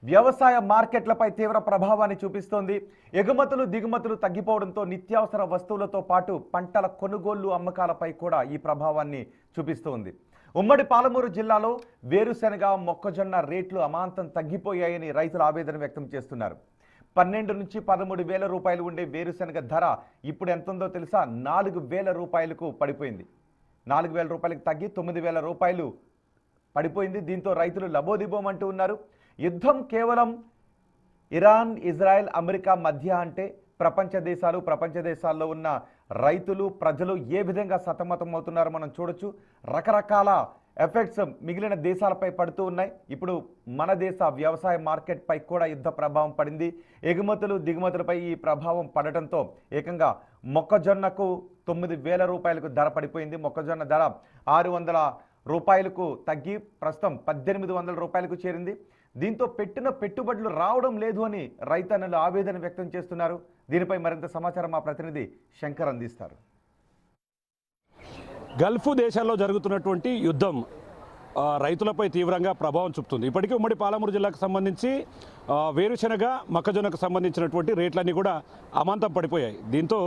వ్యవసాయ మార్కెట్లపై తీవ్ర ప్రభావాన్ని చూపిస్తోంది. ఎగుమతులు దిగుమతులు తగ్గిపోవడంతో నిత్యావసర వస్తువులతో పాటు పంటల కొనుగోళ్లు అమ్మకాలపై కూడా ఈ ప్రభావాన్ని చూపిస్తోంది. ఉమ్మడి పాలమూరు జిల్లాలో వేరుశెనగ మొక్కజొన్న రేట్లు అమాంతం తగ్గిపోయాయని రైతులు ఆవేదన వ్యక్తం చేస్తున్నారు. 12 నుంచి 13 వేల రూపాయలు ఉండే వేరుశెనగ ధర ఇప్పుడు ఎంతుందో తెలుసా? 4,000 రూపాయలకు పడిపోయింది. 4,000 రూపాయలకు తగ్గి 9,000 రూపాయలు పడిపోయింది. దీంతో రైతులు లబోదిబోమంటూ ఉన్నారు. యుద్ధం కేవలం ఇరాన్, ఇజ్రాయెల్, అమెరికా మధ్య అంటే ప్రపంచ దేశాల్లో ఉన్న రైతులు ప్రజలు ఏ విధంగా సతమతం అవుతున్నారో మనం చూడొచ్చు. రకరకాల ఎఫెక్ట్స్ మిగిలిన దేశాలపై పడుతూ ఉన్నాయి. ఇప్పుడు మన దేశ వ్యవసాయ మార్కెట్ పై కూడా యుద్ధ ప్రభావం పడింది. ఎగుమతులు దిగుమతులపై ఈ ప్రభావం పడటంతో ఏకంగా మొక్కజొన్నకు 9,000 రూపాయలకు ధర పడిపోయింది. మొక్కజొన్న ధర 600 రూపాయలకు తగ్గి ప్రస్తుతం 1,800 రూపాయలకు చేరింది. దీంతో పెట్టిన పెట్టుబడులు రావడం లేదు అని రైతన్నలు ఆవేదన వ్యక్తం చేస్తున్నారు. దీనిపై మరింత సమాచారం మా ప్రతినిధి శంకర్ అందిస్తారు. గల్ఫ్ దేశాల్లో జరుగుతున్నటువంటి యుద్ధం రైతులపై తీవ్రంగా ప్రభావం చూపుతుంది. ఇప్పటికీ ఉమ్మడి పాలమూరు జిల్లాకు సంబంధించి వేరుశెనగ మొక్కజొన్నకు సంబంధించినటువంటి రేట్లన్నీ కూడా అమాంతం పడిపోయాయి. దీంతో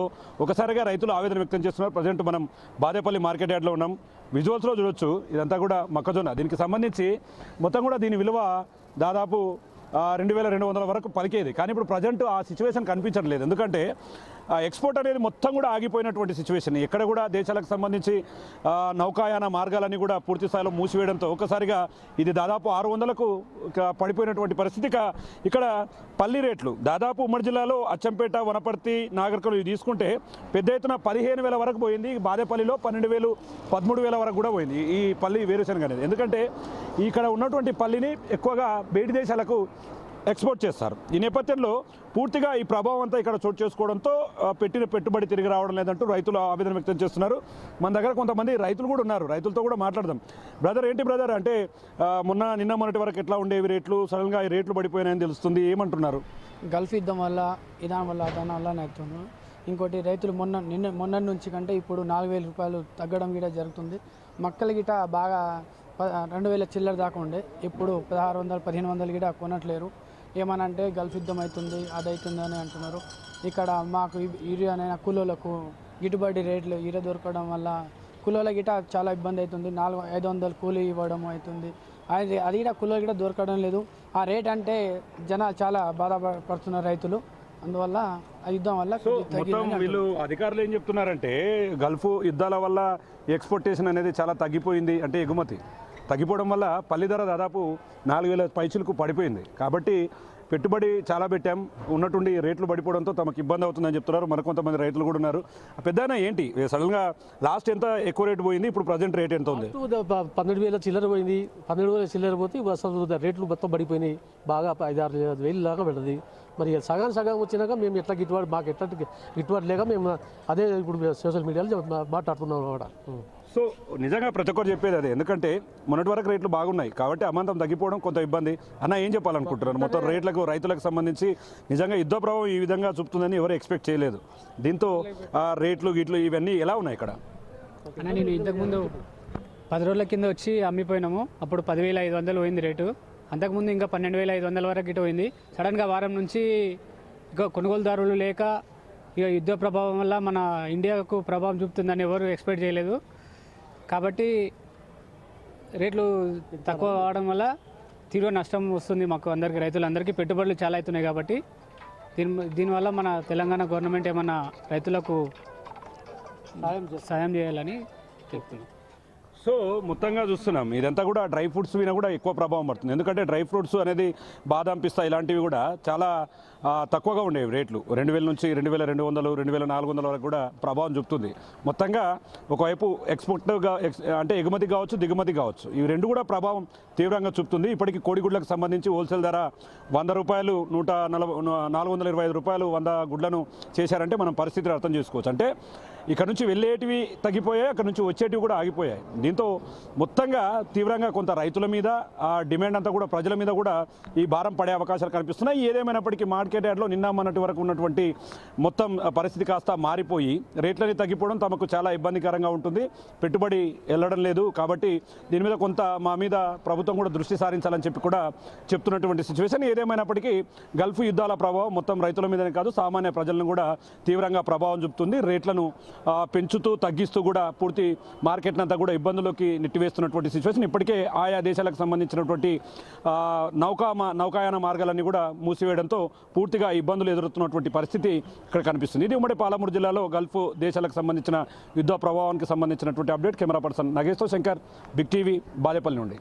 ఒకసారిగా రైతులు ఆవేదన వ్యక్తం చేస్తున్నారు. ప్రజెంట్ మనం బాదేపల్లి మార్కెట్ యార్డ్లో ఉన్నాం. విజువల్స్లో చూడొచ్చు, ఇదంతా కూడా మొక్కజొన్న. దీనికి సంబంధించి మొత్తం కూడా దీని విలువ దాదాపు 2,200 వరకు పలికేది. కానీ ఇప్పుడు ప్రజెంట్ ఆ సిచ్యువేషన్ కనిపించట్లేదు. ఎందుకంటే ఎక్స్పోర్ట్ అనేది మొత్తం కూడా ఆగిపోయినటువంటి సిచ్యువేషన్. ఎక్కడ కూడా దేశాలకు సంబంధించి నౌకాయాన మార్గాలన్నీ కూడా పూర్తి స్థాయిలో మూసివేయడంతో ఒకసారిగా ఇది దాదాపు 600కు పడిపోయినటువంటి పరిస్థితి. ఇక్కడ పల్లి రేట్లు దాదాపు ఉమ్మడి జిల్లాలో అచ్చంపేట, వనపర్తి, నాగర్కర్నూలు ఇవి తీసుకుంటే పెద్ద ఎత్తున 15,000 వరకు పోయింది. బాదేపల్లిలో 12,000, 13,000 వరకు కూడా పోయింది ఈ పల్లి వేరుశెనగ అనేది. ఎందుకంటే ఇక్కడ ఉన్నటువంటి పల్లిని ఎక్కువగా బయటి దేశాలకు ఎక్స్పోర్ట్ చేస్తారు. ఈ నేపథ్యంలో పూర్తిగా ఈ ప్రభావం అంతా ఇక్కడ చోటు చేసుకోవడంతో పెట్టిన పెట్టుబడి తిరిగి రావడం లేదంటూ రైతులు ఆవేదన వ్యక్తం చేస్తున్నారు. మన దగ్గర కొంతమంది రైతులు కూడా ఉన్నారు. రైతులతో కూడా మాట్లాడదాం. బ్రదర్, ఏంటి బ్రదర్ అంటే నిన్న మొన్నటి వరకు ఎట్లా ఉండేవి రేట్లు, సడన్గా ఈ రేట్లు పడిపోయినాయని తెలుస్తుంది, ఏమంటున్నారు? గల్ఫ్ యుద్ధం వల్ల, ఇరాన్ వల్ల, దాని వల్ల అవుతున్నాను. ఇంకోటి రైతులు మొన్న నుంచి కంటే ఇప్పుడు 4,000 రూపాయలు తగ్గడం కూడా జరుగుతుంది. మక్కలు గిట బాగా 2,000 చిల్లర దాకా ఉండే, ఇప్పుడు 1,600, 1,500 గిట కొనట్లేరు. ఏమనంటే గల్ఫ్ యుద్ధం అవుతుంది, అది అవుతుంది అని అంటున్నారు. ఇక్కడ మాకు యూరియానైనా కూలీలకు గిట్టుబాటు రేట్లు యూరియా దొరకడం వల్ల కూలీల గిట చాలా ఇబ్బంది అవుతుంది. 400-500 కూలీ ఇవ్వడం అవుతుంది. అది కూడా కూలీలు గిట దొరకడం లేదు. ఆ రేట్ అంటే జనాలు చాలా బాధపడుతున్నారు రైతులు. అందువల్ల ఆ యుద్ధం వల్ల వీళ్ళు అధికారులు ఏం చెప్తున్నారంటే గల్ఫ్ యుద్ధాల వల్ల ఎక్స్పోర్టేషన్ అనేది చాలా తగ్గిపోయింది. అంటే ఎగుమతి తగ్గిపోవడం వల్ల పల్లి ధర దాదాపు 4,000 పైచులకు పడిపోయింది. కాబట్టి పెట్టుబడి చాలా పెట్టాం, ఉన్నటువంటి రేట్లు పడిపోవడంతో తమకు ఇబ్బంది అవుతుందని చెప్తున్నారు. మరికొంతమంది రైతులు కూడా ఉన్నారు. పెద్దనా ఏంటి సడన్గా లాస్ట్ ఎంత ఎక్కువ రేటు పోయింది, ఇప్పుడు ప్రజెంట్ రేట్ ఎంత ఉంది? 12,000 చిల్లర పోయింది. 12,000 చిల్లర పోతే అసలు రేట్లు మొత్తం పడిపోయినాయి. బాగా 5-6 వేలు దాకా పెడుతుంది. మరి సగం వచ్చినాక మేము ఎట్లా మాకు ఎట్లా గిట్టుబాటు లేక మేము అదే ఇప్పుడు సోషల్ మీడియాలో మాట్లాడుతున్నాం అన్నమాట. సో నిజంగా ప్రతి ఒక్కరు చెప్పేది అదే. ఎందుకంటే మొన్నటి వరకు రేట్లు బాగున్నాయి కాబట్టి అమాంతం తగ్గిపోవడం కొంత ఇబ్బంది. అన్న, ఏం చెప్పాలనుకుంటున్నారు? మొత్తం రైతులకు సంబంధించి నిజంగా యుద్ధ ప్రభావం ఈ విధంగా చూపుతుందని ఎవరు ఎక్స్పెక్ట్ చేయలేదు. దీంతో రేట్లు గిట్లు ఇవన్నీ ఎలా ఉన్నాయి ఇక్కడ? అన్న, నేను ఇంతకుముందు 10 రోజుల కింద వచ్చి అమ్మిపోయినాము. అప్పుడు 10,500 పోయింది రేటు. అంతకుముందు ఇంకా 12,500 వరకు గిట్ట పోయింది. సడన్గా వారం నుంచి ఇక కొనుగోలుదారులు లేక ఇక యుద్ధ ప్రభావం వల్ల మన ఇండియాకు ప్రభావం చూపుతుందని ఎవరు ఎక్స్పెక్ట్ చేయలేదు. కాబట్టి రేట్లు తక్కువ అవడం వల్ల తీవ్ర నష్టం వస్తుంది మాకు అందరికీ, రైతులందరికీ. పెట్టుబడులు చాలా అవుతున్నాయి కాబట్టి దీనివల్ల మన తెలంగాణ గవర్నమెంట్ ఏమన్నా రైతులకు సాయం చేయాలని చెప్తున్నాం. సో మొత్తంగా చూస్తున్నాం ఇదంతా కూడా డ్రై ఫ్రూట్స్ మీద కూడా ఎక్కువ ప్రభావం పడుతుంది. ఎందుకంటే డ్రై ఫ్రూట్స్ అనేది బాదాం, పిస్తా ఇలాంటివి కూడా చాలా తక్కువగా ఉండేవి రేట్లు. 2,000 నుంచి 2,200, 2,400 వరకు కూడా ప్రభావం చూపుతుంది. మొత్తంగా ఒకవైపు ఎక్స్పోర్ట్గా అంటే ఎగుమతి కావచ్చు, దిగుమతి కావచ్చు, ఇవి రెండు కూడా ప్రభావం తీవ్రంగా చూపుతుంది. ఇప్పటికీ కోడిగుడ్లకు సంబంధించి హోల్సేల్ ధర 100 రూపాయలు, 425 రూపాయలు 100 గుడ్లను చేశారంటే మనం పరిస్థితిని అర్థం చేసుకోవచ్చు. అంటే ఇక్కడ నుంచి వెళ్ళేటివి తగ్గిపోయాయి, అక్కడ నుంచి వచ్చేటివి కూడా ఆగిపోయాయి. దీంతో మొత్తంగా తీవ్రంగా కొంత రైతుల మీద ఆ డిమాండ్ అంతా కూడా ప్రజల మీద కూడా ఈ భారం పడే అవకాశాలు కనిపిస్తున్నాయి. ఏదేమైనప్పటికీ మార్కెట్ యార్డ్లో నిన్న మొన్నటి వరకు ఉన్నటువంటి మొత్తం పరిస్థితి కాస్త మారిపోయి రేట్లని తగ్గిపోవడం తమకు చాలా ఇబ్బందికరంగా ఉంటుంది. పెట్టుబడి వెళ్ళడం లేదు కాబట్టి దీని మీద కొంత మా మీద ప్రభుత్వం కూడా దృష్టి సారించాలని చెప్పి కూడా చెప్తున్నటువంటి సిచ్యువేషన్. ఏదేమైనప్పటికీ గల్ఫ్ యుద్ధాల ప్రభావం మొత్తం రైతుల మీదనే కాదు సామాన్య ప్రజలను కూడా తీవ్రంగా ప్రభావం చూపుతుంది. రేట్లను పెంచుతూ తగ్గిస్తూ కూడా పూర్తి మార్కెట్ని అంతా కూడా ఇబ్బందుల్లోకి నెట్టివేస్తున్నటువంటి సిచ్యువేషన్. ఇప్పటికే ఆయా దేశాలకు సంబంధించినటువంటి నౌకాయాన మార్గాలన్నీ కూడా మూసివేయడంతో పూర్తిగా ఇబ్బందులు ఎదురవుతున్నటువంటి పరిస్థితి ఇక్కడ కనిపిస్తుంది. ఇది ఉమ్మడి పాలమూరు జిల్లాలో గల్ఫ్ దేశాలకు సంబంధించిన యుద్ధ ప్రభావానికి సంబంధించినటువంటి అప్డేట్. కెమెరా పర్సన్ నగేష్తో శంకర్, బిగ్ టీవీ, బాలేపల్లి నుండి.